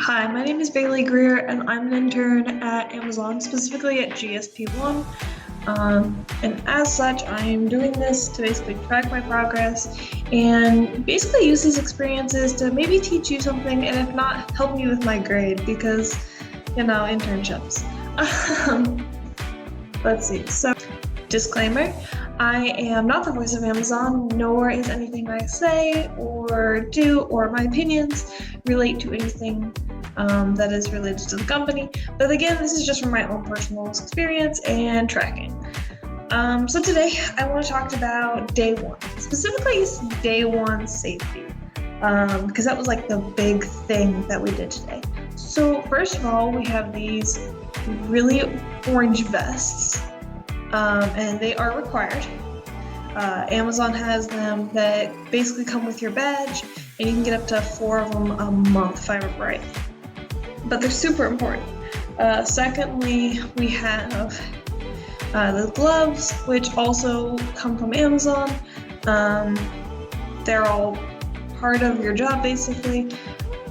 Hi, my name is Bailey Greer, and I'm an intern at Amazon, specifically at GSP1. And as such, I'm doing this to basically track my progress and basically use these experiences to maybe teach you something, and if not, help me with my grade because, internships. Let's see. So, disclaimer, I am not the voice of Amazon, nor is anything I say or do or my opinions relate to anything that is related to the company. But again, this is just from my own personal experience and tracking. So today I want to talk about day one, specifically day one safety, because that was like the big thing that we did today. So first of all, we have these really orange vests, and they are required. Amazon has them that basically come with your badge, and you can get up to 4 of them a month if I remember right. But they're super important. Secondly, we have the gloves, which also come from Amazon. They're all part of your job, basically.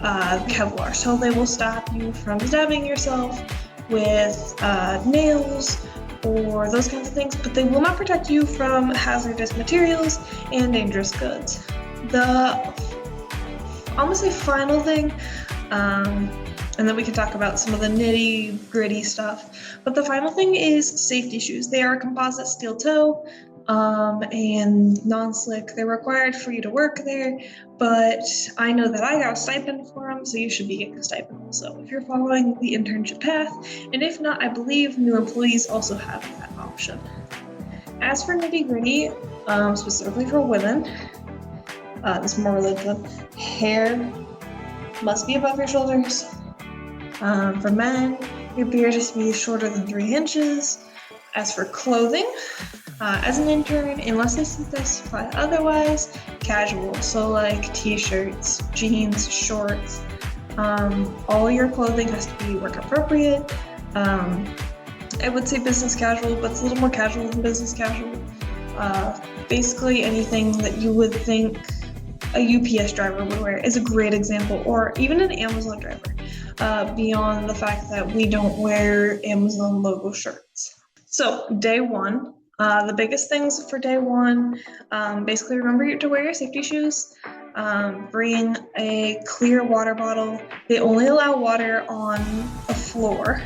Kevlar, so they will stop you from stabbing yourself with nails or those kinds of things, but they will not protect you from hazardous materials and dangerous goods. I'm gonna say final thing, and then we can talk about some of the nitty gritty stuff. But the final thing is safety shoes. They are a composite steel toe and non-slick. They're required for you to work there, but I know that I got a stipend for them, so you should be getting a stipend also if you're following the internship path. And if not, I believe new employees also have that option. As for nitty gritty, specifically for women, this is more related to hair must be above your shoulders. For men, your beard has to be shorter than 3 inches. As for clothing, as an intern, unless they specify otherwise, casual, so like t-shirts, jeans, shorts, all your clothing has to be work appropriate. I would say business casual, but it's a little more casual than business casual. Basically anything that you would think a UPS driver would wear is a great example, or even an Amazon driver, beyond the fact that we don't wear Amazon logo shirts. So day one, the biggest things for day one, basically remember to wear your safety shoes, bring a clear water bottle. They only allow water on the floor,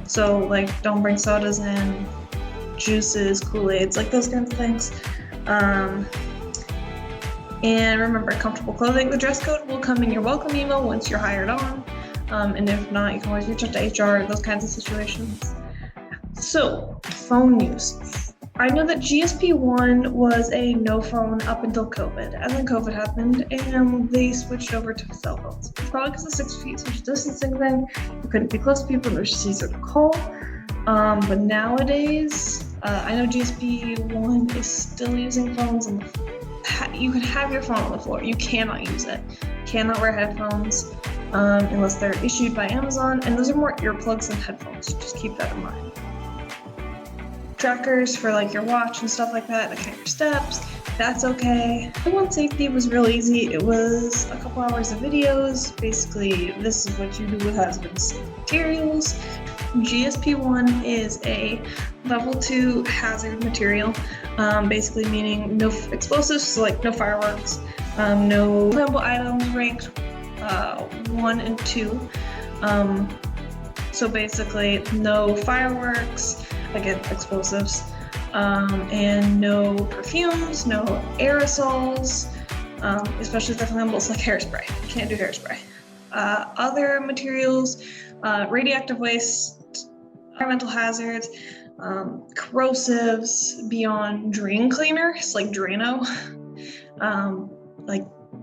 so like don't bring sodas in, juices, Kool-Aids, like those kinds of things. And remember, comfortable clothing. The dress code will come in your welcome email once you're hired on, and if not, you can always reach out to HR, those kinds of situations. So, phone use. I know that GSP1 was a no phone up until COVID, and then COVID happened, and they switched over to cell phones. Probably because of 6 feet social distancing thing, you couldn't be close to people, it was just easier to call. But nowadays, I know GSP1 is still using phones, and you can have your phone on the floor. You cannot use it. Cannot wear headphones unless they're issued by Amazon, and those are more earplugs than headphones. Just keep that in mind. Trackers for like your watch and stuff like that, count your steps, that's okay. Day one safety was real easy. It was a couple hours of videos. Basically, this is what you do with hazardous materials. GSP1 is a level 2 hazard material, basically meaning no explosives, so like no fireworks, no flammable items ranked 1 and 2. So basically no fireworks, again, explosives, and no perfumes, no aerosols, especially if they're flammable, like hairspray. Can't do hairspray. Other materials, radioactive waste, environmental hazards, corrosives beyond drain cleaners, like Drano,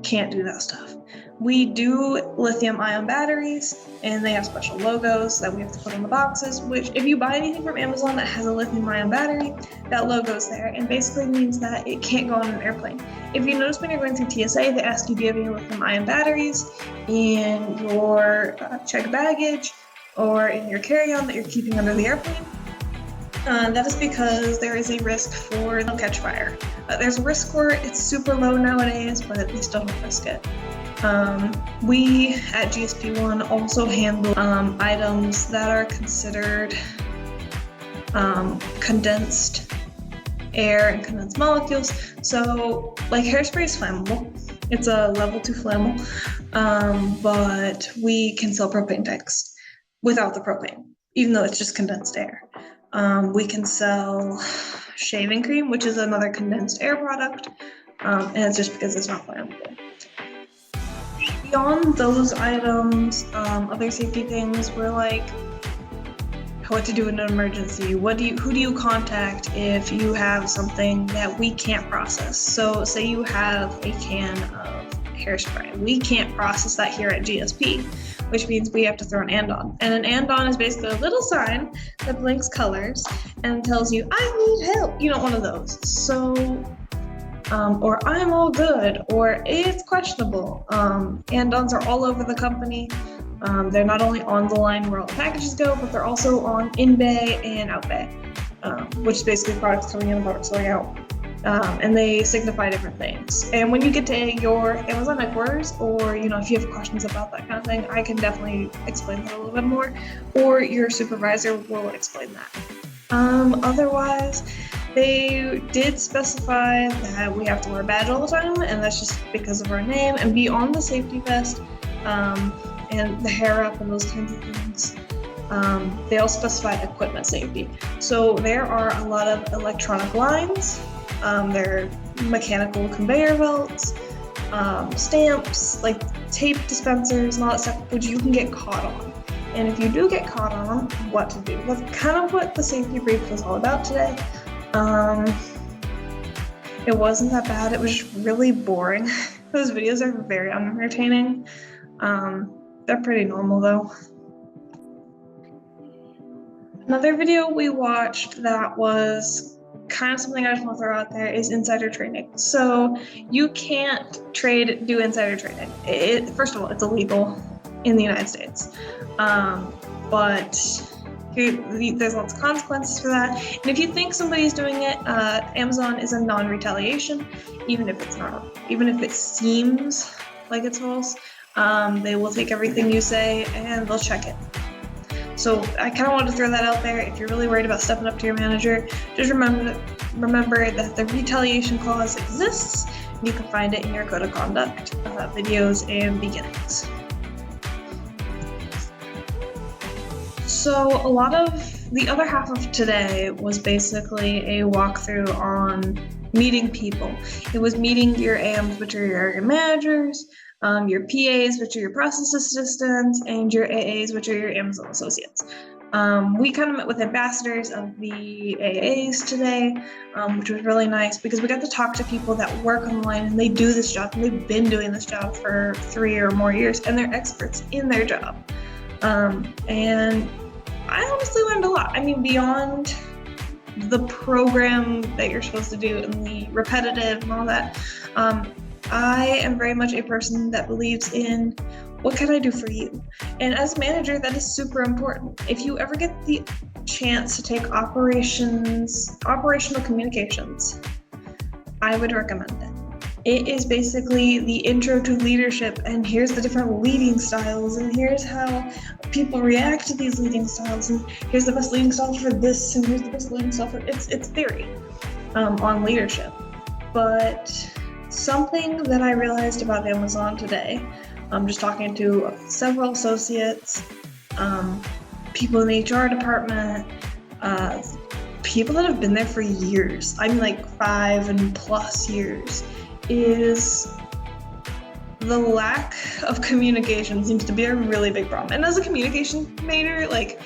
can't do that stuff. We do lithium-ion batteries, and they have special logos that we have to put on the boxes, which if you buy anything from Amazon that has a lithium-ion battery, that logo's there, and basically means that it can't go on an airplane. If you notice when you're going through TSA, they ask you, do you have any lithium-ion batteries in your checked baggage or in your carry-on that you're keeping under the airplane? That is because there is a risk for they'll catch fire. There's a risk for it. It's super low nowadays, but we still don't risk it. We at GSP1 also handle items that are considered condensed air and condensed molecules. So like hairspray is flammable. It's a level 2 flammable, but we can sell propane tanks without the propane, even though it's just condensed air. We can sell shaving cream, which is another condensed air product, and it's just because it's not flammable. Beyond those items, other safety things were like what to do in an emergency. Who do you contact if you have something that we can't process? So say you have a can of hairspray. We can't process that here at GSP, which means we have to throw an andon. And an andon is basically a little sign that blinks colors and tells you, I need help. You know, one of those. So, or I'm all good, or it's questionable. Andons are all over the company. They're not only on the line where all the packages go, but they're also on in-bay and out-bay, which is basically products coming in and products going out. And they signify different things. And when you get to your Amazon headquarters, or if you have questions about that kind of thing, I can definitely explain that a little bit more, or your supervisor will explain that. Otherwise, they did specify that we have to wear a badge all the time, and that's just because of our name, and be on the safety vest, and the hair up and those kinds of things. They also specify equipment safety. So there are a lot of electronic lines, there are mechanical conveyor belts, stamps, like tape dispensers and all that stuff, which you can get caught on. And if you do get caught on them, what to do? That's kind of what the safety brief was all about today. It wasn't that bad, it was just really boring. Those videos are very unentertaining. They're pretty normal though. Another video we watched that was kind of something I just want to throw out there is insider trading. So you can't do insider trading. First of all, it's illegal in the United States. But there's lots of consequences for that. And if you think somebody's doing it, Amazon is a non-retaliation, even if it's not, even if it seems like it's false. They will take everything you say and they'll check it. So I kind of wanted to throw that out there. If you're really worried about stepping up to your manager, just remember that the retaliation clause exists. You can find it in your code of conduct, videos, and beginnings. So a lot of the other half of today was basically a walkthrough on meeting people. It was meeting your AMs, which are your area managers, your PAs, which are your process assistants, and your AAs, which are your Amazon associates. We kind of met with ambassadors of the AAs today, which was really nice because we got to talk to people that work on the line and they do this job and they've been doing this job for 3 or more years and they're experts in their job. And I honestly learned a lot. I mean, beyond the program that you're supposed to do and the repetitive and all that, I am very much a person that believes in what can I do for you? And as manager, that is super important. If you ever get the chance to take operational communications, I would recommend it. It is basically the intro to leadership, and here's the different leading styles, and here's how people react to these leading styles, and here's the best leading style for this, and here's the best leading style for it's theory on leadership. But something that I realized about Amazon today, just talking to several associates, people in the HR department, people that have been there for years, I mean like 5+ years, is the lack of communication seems to be a really big problem. And as a communication major, like,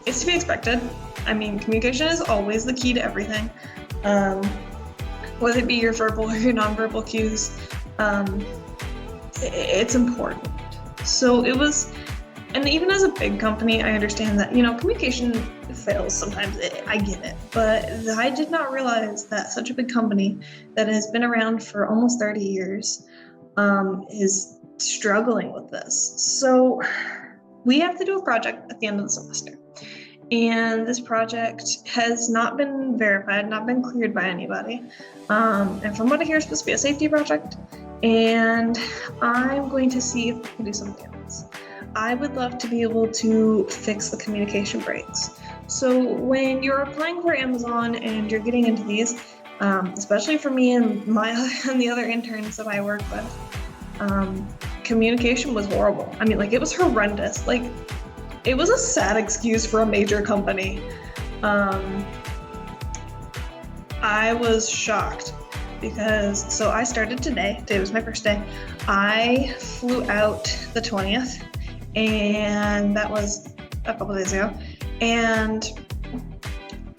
it's to be expected. I mean, communication is always the key to everything. Whether it be your verbal or your nonverbal cues, it's important. So it was, and even as a big company, I understand that, communication fails sometimes. I get it. But I did not realize that such a big company that has been around for almost 30 years is struggling with this. So we have to do a project at the end of the semester. And this project has not been verified, not been cleared by anybody. And from what I hear, it's supposed to be a safety project. And I'm going to see if we can do something else. I would love to be able to fix the communication breaks. So when you're applying for Amazon and you're getting into these, especially for me and and the other interns that I work with, communication was horrible. I mean, like, it was horrendous. Like, it was a sad excuse for a major company. I was shocked because, so I started today was my first day. I flew out the 20th, and that was a couple days ago. And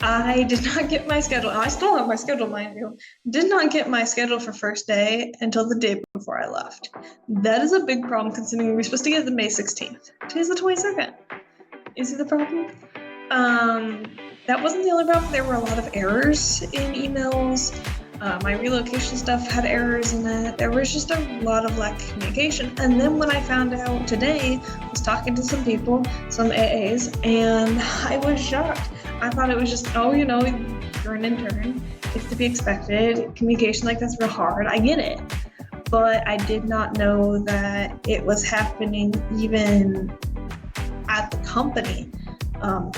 I did not get my schedule. I still have my schedule, mind you. Did not get my schedule for first day until the day before I left. That is a big problem considering we were supposed to get it the May 16th. Today's the 22nd. Is it the problem? That wasn't the only problem. There were a lot of errors in emails. My relocation stuff had errors in it. There was just a lot of lack of communication. And then when I found out today, I was talking to some people, some AAs, and I was shocked. I thought it was just, oh, you know, you're an intern. It's to be expected. Communication like that's real hard. I get it. But I did not know that it was happening even at the company,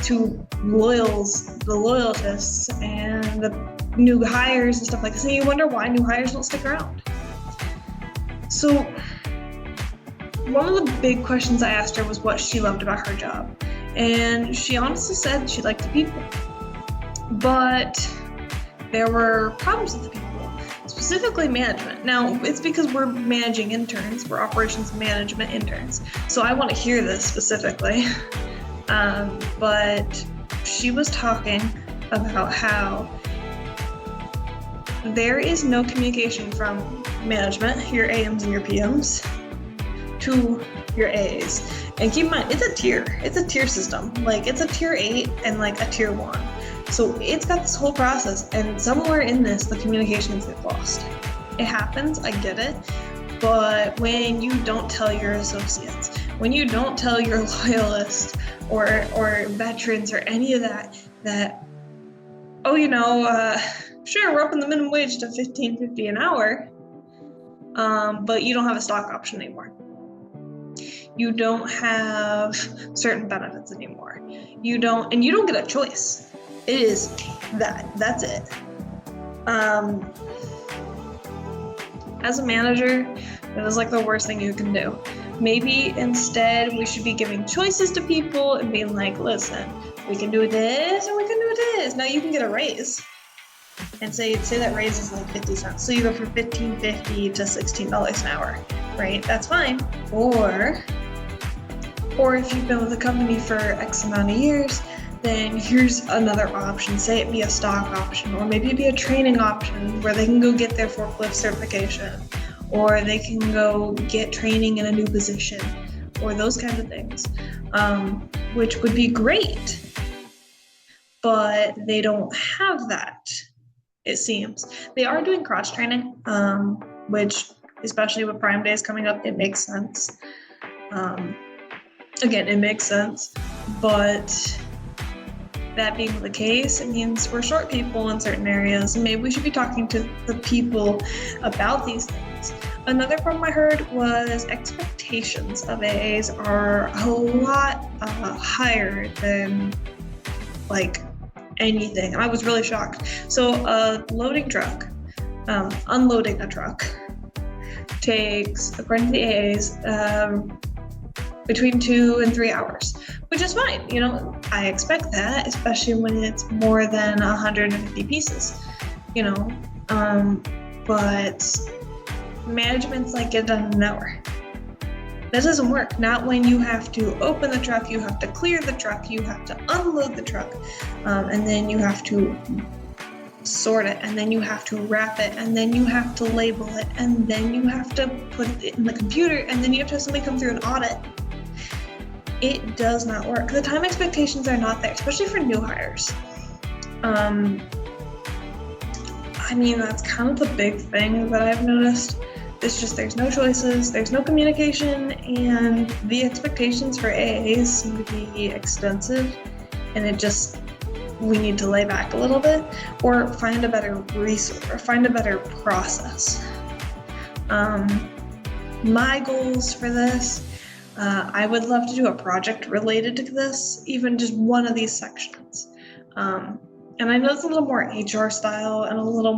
to the loyalists and the new hires and stuff like this. And you wonder why new hires don't stick around. So one of the big questions I asked her was what she loved about her job. And she honestly said she liked the people. But there were problems with the people, specifically management. Now, it's because we're managing interns, we're operations management interns. So I want to hear this specifically. But she was talking about how there is no communication from management, your AMs and your PMs, to your A's. And keep in mind, it's a tier system. Like, it's a tier 8 and like a tier 1. So it's got this whole process, and somewhere in this, the communications get lost. It happens, I get it, but when you don't tell your associates, when you don't tell your loyalists or veterans or any of that, oh, you know, sure, we're upping the minimum wage to $15.50 an hour, but you don't have a stock option anymore. You don't have certain benefits anymore. You don't get a choice. It is that's it. As a manager, that is like the worst thing you can do. Maybe instead we should be giving choices to people and being like, listen, we can do this and we can do this. Now you can get a raise. And say that raise is like 50 cents. So you go from $15.50 to $16 an hour, right? That's fine. Or if you've been with the company for X amount of years, then here's another option. Say it be a stock option, or maybe it be a training option where they can go get their forklift certification, or they can go get training in a new position, or those kinds of things, which would be great. But they don't have that, it seems. They are doing cross-training, which, especially with Prime Days coming up, it makes sense. Again, it makes sense, but that being the case, it means we're short people in certain areas. Maybe we should be talking to the people about these things. Another problem I heard was expectations of AAs are a lot higher than like anything. I was really shocked. So a loading truck, unloading a truck takes, according to the AAs, between 2 and 3 hours, which is fine. You know, I expect that, especially when it's more than 150 pieces, you know, but management's like, get done in an hour. That doesn't work. Not when you have to open the truck, you have to clear the truck, you have to unload the truck, and then you have to sort it, and then you have to wrap it, and then you have to label it, and then you have to put it in the computer, and then you have to have somebody come through and audit. It does not work. The time expectations are not there, especially for new hires. I mean, that's kind of the big thing that I've noticed. It's just there's no choices, there's no communication, and the expectations for AAs seem to be extensive. and we need to lay back a little bit or find a better resource or find a better process. My goals for this, I would love to do a project related to this, even just one of these sections. And I know it's a little more HR style and a little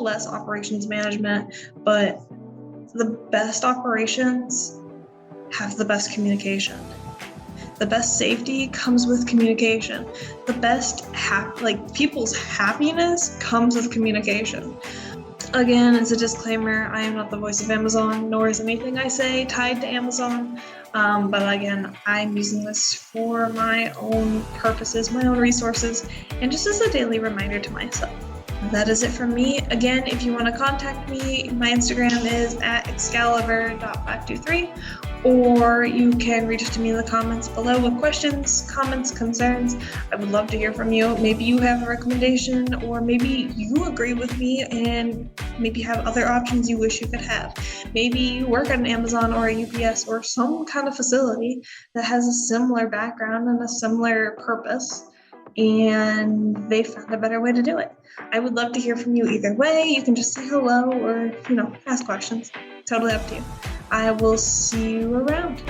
less operations management, but the best operations have the best communication. The best safety comes with communication. The best people's happiness comes with communication. Again, as a disclaimer, I am not the voice of Amazon, nor is anything I say tied to Amazon. But again, I'm using this for my own purposes, my own resources, and just as a daily reminder to myself. That is it from me. Again, if you want to contact me, my Instagram is @excalibur.523, or you can reach out to me in the comments below with questions, comments, concerns. I would love to hear from you. Maybe you have a recommendation, or maybe you agree with me and maybe have other options you wish you could have. Maybe you work at an Amazon or a UPS or some kind of facility that has a similar background and a similar purpose, and they found a better way to do it. I would love to hear from you either way. You can just say hello or, ask questions. Totally up to you. I will see you around.